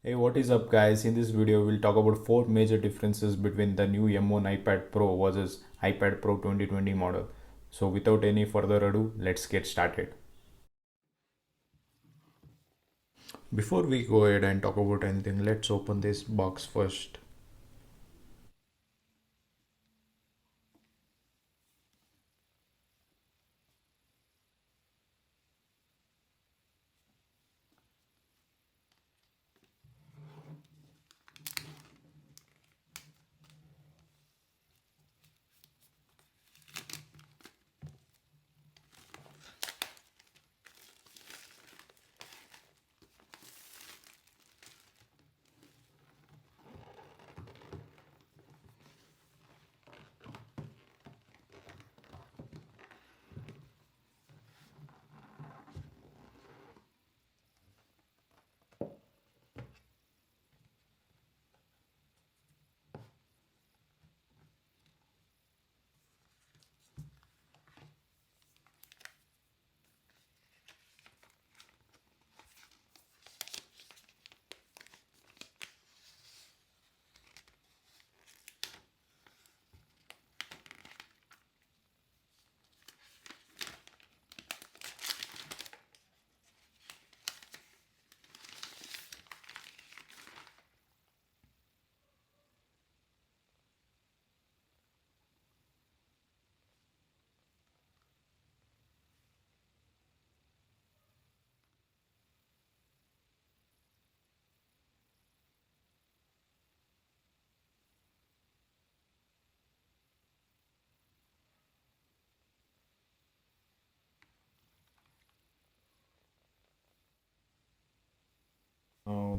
Hey, what is up, guys? In this video, we'll talk about four major differences between the new M1 iPad Pro versus iPad Pro 2020 model. So, without any further ado, let's get started. Before we go ahead and talk about anything, let's open this box first.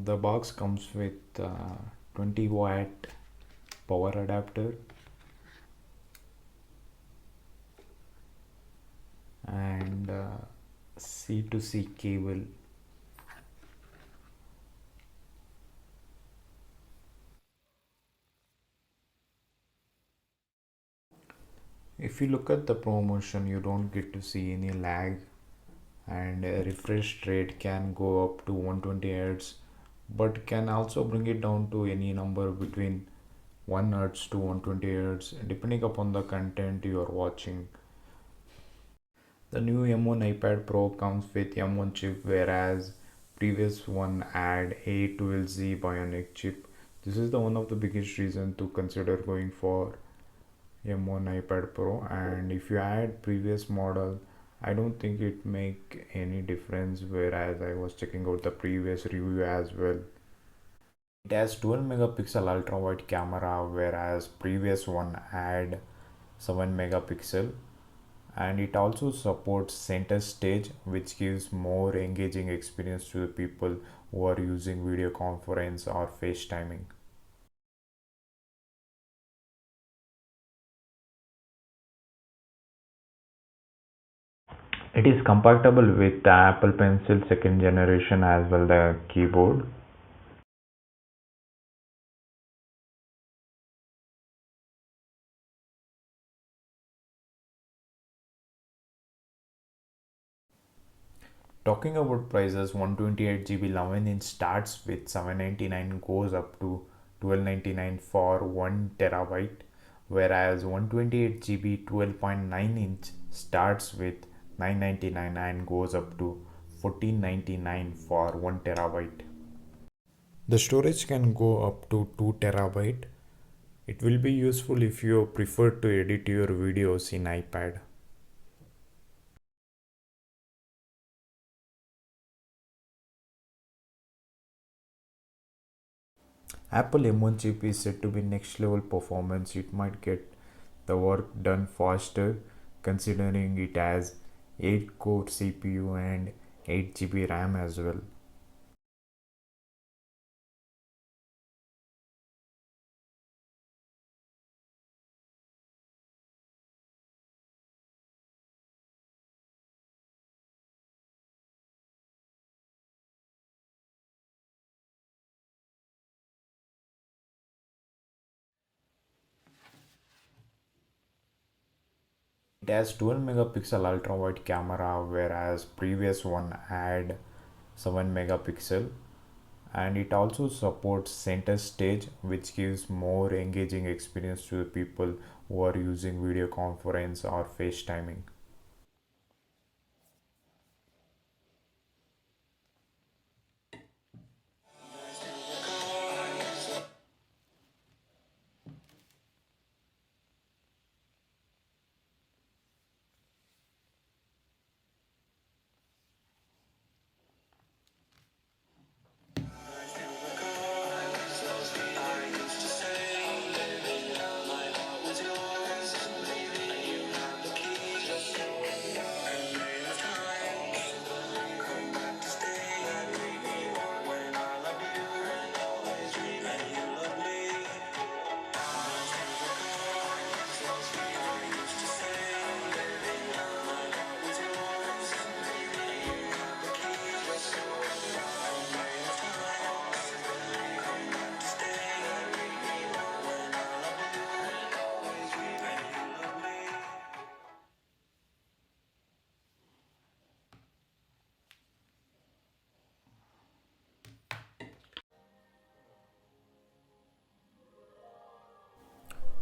The box comes with 20-watt power adapter and C to C cable. If you look at the promotion, you don't get to see any lag, and a refresh rate can go up to 120 Hz, but can also bring it down to any number between 1 Hz to 120 Hz depending upon the content you are watching. The new M1 iPad Pro comes with M1 chip, whereas previous one had A12Z Bionic chip. This is the one of the biggest reason to consider going for M1 iPad Pro, and if you add previous model, I don't think it make any difference, whereas I was checking out the previous review as well. It has 12 megapixel ultra wide camera, whereas previous one had 7 megapixel, and it also supports center stage, which gives more engaging experience to the people who are using video conference or FaceTiming. It is compatible with the Apple Pencil second generation as well the keyboard. Talking about prices, 128 GB 11 inch starts with 799, goes up to 1299 for 1 terabyte, whereas 128 GB 12.9 inch starts with 999 and goes up to 1499 for 1 terabyte. The storage can go up to 2 terabyte. It will be useful if you prefer to edit your videos in iPad. Apple M1 chip is said to be next level performance. It might get the work done faster considering it has 8 core CPU and 8 GB RAM as well. It has 12 megapixel ultra wide camera, whereas previous one had 7 megapixel, and it also supports center stage, which gives more engaging experience to the people who are using video conference or FaceTiming.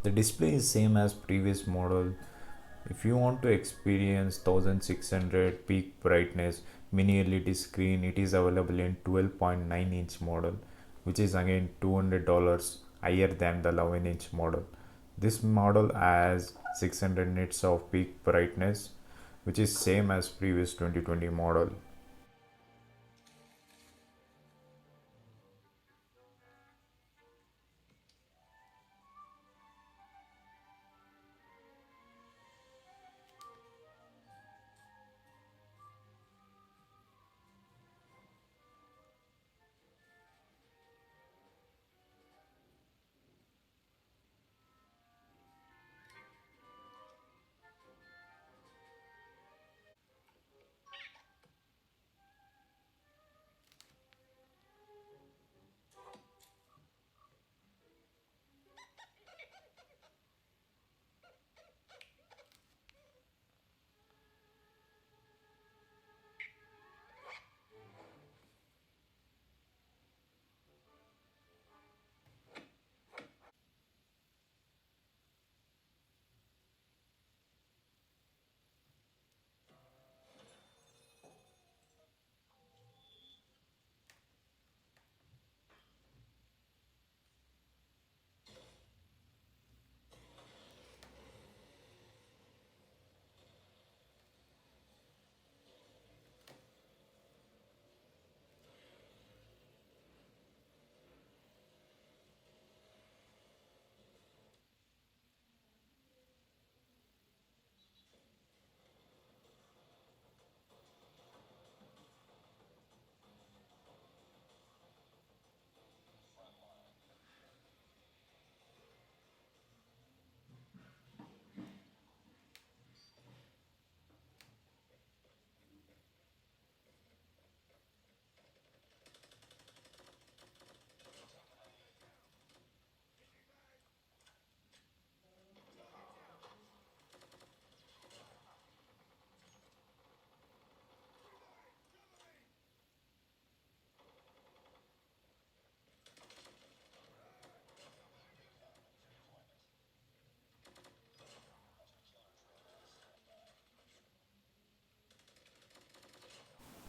The display is same as previous model. If you want to experience 1600 peak brightness mini LED screen, it is available in 12.9-inch model, which is again $200 higher than the 11-inch model. This model has 600 nits of peak brightness, which is same as previous 2020 model.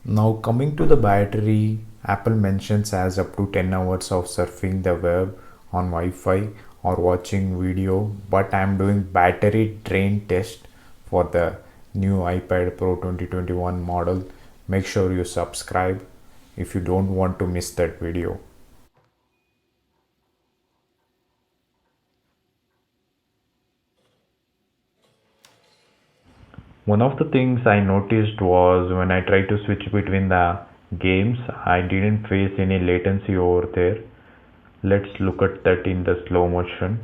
Now coming to the battery, Apple mentions has up to 10 hours of surfing the web on Wi-Fi or watching video, but I'm doing battery drain test for the new iPad Pro 2021 model. Make sure you subscribe if you don't want to miss that video. One of the things I noticed was when I tried to switch between the games, I didn't face any latency over there. Let's look at that in the slow motion.